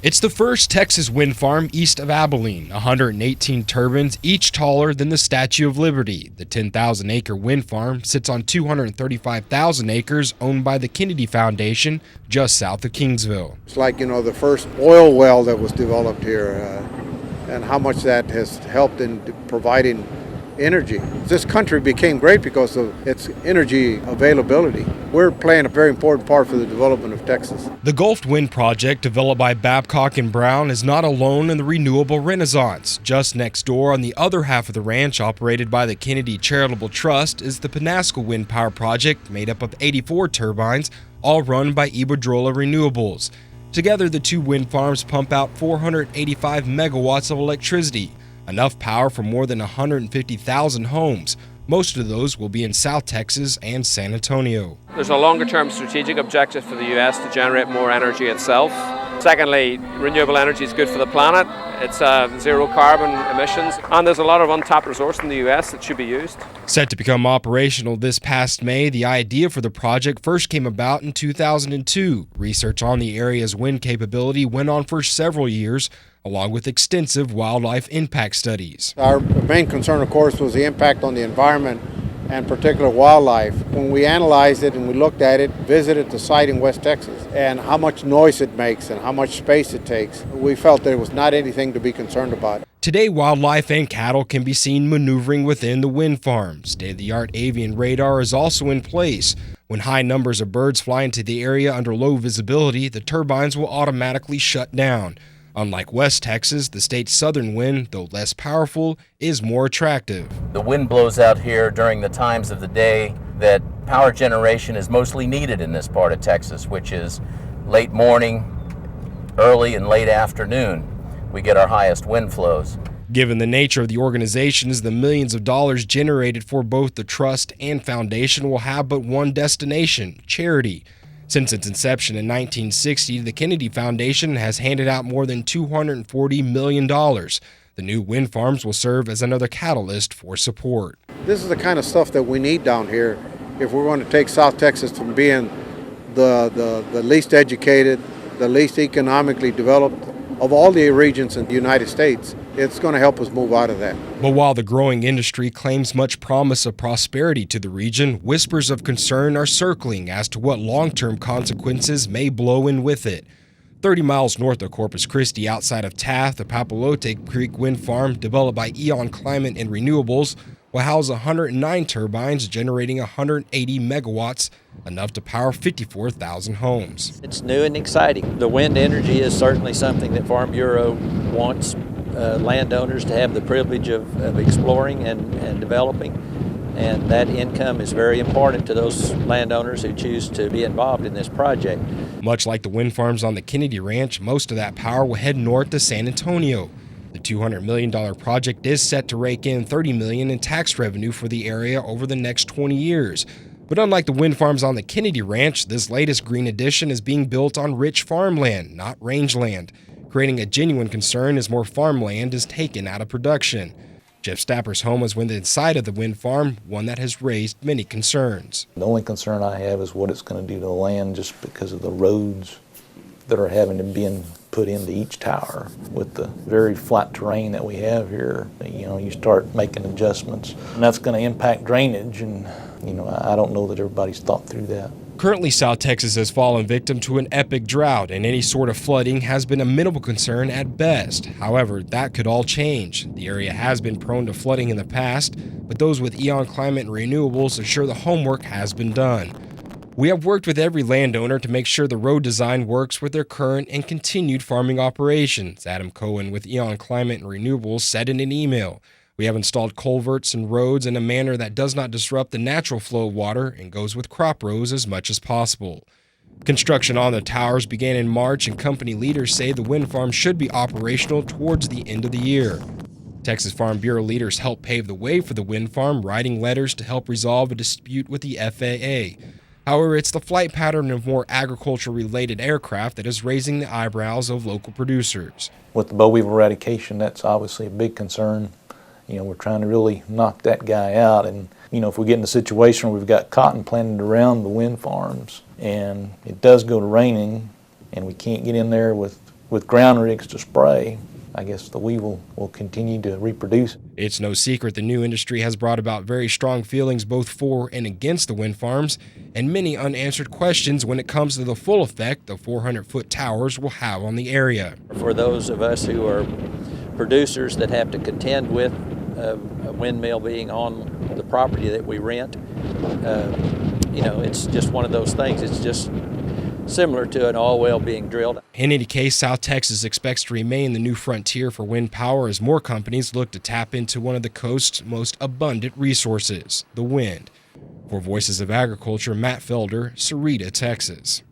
It's the first Texas wind farm east of Abilene, 118 turbines, each taller than the Statue of Liberty. The 10,000-acre wind farm sits on 235,000 acres owned by the Kenedy Foundation just south of Kingsville. It's like, the first oil well that was developed here and how much that has helped in providing energy. This country became great because of its energy availability. We're playing a very important part for the development of Texas. The Gulf Wind Project, developed by Babcock and Brown, is not alone in the renewable renaissance. Just next door on the other half of the ranch, operated by the Kenedy Charitable Trust, is the Penasco Wind Power Project, made up of 84 turbines, all run by Iberdrola Renewables. Together, the two wind farms pump out 485 megawatts of electricity, enough power for more than 150,000 homes. Most of those will be in South Texas and San Antonio. There's a longer-term strategic objective for the U.S. to generate more energy itself. Secondly, renewable energy is good for the planet. It's zero carbon emissions, and there's a lot of untapped resource in the U.S. that should be used. Set to become operational this past May, the idea for the project first came about in 2002. Research on the area's wind capability went on for several years, along with extensive wildlife impact studies. Our main concern, of course, was the impact on the environment and particular wildlife. When we analyzed it and we looked at it, visited the site in West Texas, and how much noise it makes and how much space it takes, we felt there was not anything to be concerned about. Today, wildlife and cattle can be seen maneuvering within the wind farm. State-of-the-art avian radar is also in place. When high numbers of birds fly into the area under low visibility, the turbines will automatically shut down. Unlike West Texas, the state's southern wind, though less powerful, is more attractive. The wind blows out here during the times of the day that power generation is mostly needed in this part of Texas, which is late morning, early and late afternoon. We get our highest wind flows. Given the nature of the organizations, the millions of dollars generated for both the trust and foundation will have but one destination: charity. Since its inception in 1960, the Kenedy Foundation has handed out more than $240 million. The new wind farms will serve as another catalyst for support. This is the kind of stuff that we need down here if we're going to take South Texas from being the least educated, the least economically developed of all the regions in the United States. It's going to help us move out of that. But while the growing industry claims much promise of prosperity to the region, whispers of concern are circling as to what long-term consequences may blow in with it. 30 miles north of Corpus Christi, outside of Taft, the Papalote Creek Wind Farm, developed by E.On Climate and Renewables, will house 109 turbines generating 180 megawatts, enough to power 54,000 homes. It's new and exciting. The wind energy is certainly something that Farm Bureau wants landowners to have the privilege of exploring and developing, and that income is very important to those landowners who choose to be involved in this project. Much like the wind farms on the Kenedy Ranch, most of that power will head north to San Antonio. The $200 million project is set to rake in $30 million in tax revenue for the area over the next 20 years. But unlike the wind farms on the Kenedy Ranch, this latest green addition is being built on rich farmland, not rangeland, creating a genuine concern as more farmland is taken out of production. Jeff Stapper's home is within sight of the wind farm, one that has raised many concerns. The only concern I have is what it's going to do to the land, just because of the roads that are having to be put into each tower. With the very flat terrain that we have here, you start making adjustments, and that's going to impact drainage, and I don't know that everybody's thought through that. Currently, South Texas has fallen victim to an epic drought, and any sort of flooding has been a minimal concern at best. However, that could all change. The area has been prone to flooding in the past, but those with E.On Climate and Renewables assure the homework has been done. We have worked with every landowner to make sure the road design works with their current and continued farming operations, Adam Cohen with E.On Climate and Renewables said in an email. We have installed culverts and roads in a manner that does not disrupt the natural flow of water and goes with crop rows as much as possible. Construction on the towers began in March, and company leaders say the wind farm should be operational towards the end of the year. Texas Farm Bureau leaders helped pave the way for the wind farm, writing letters to help resolve a dispute with the FAA. However, it's the flight pattern of more agriculture-related aircraft that is raising the eyebrows of local producers. With the boll weevil eradication, that's obviously a big concern. We're trying to really knock that guy out, and if we get in a situation where we've got cotton planted around the wind farms and it does go to raining and we can't get in there with with ground rigs to spray, I guess the weevil will continue to reproduce. It's no secret the new industry has brought about very strong feelings both for and against the wind farms, and many unanswered questions when it comes to the full effect the 400-foot towers will have on the area. For those of us who are producers that have to contend with a windmill being on the property that we rent, it's just one of those things. It's just similar to an oil well being drilled. In any case, South Texas expects to remain the new frontier for wind power as more companies look to tap into one of the coast's most abundant resources, the wind. For Voices of Agriculture, Matt Felder, Sarita, Texas.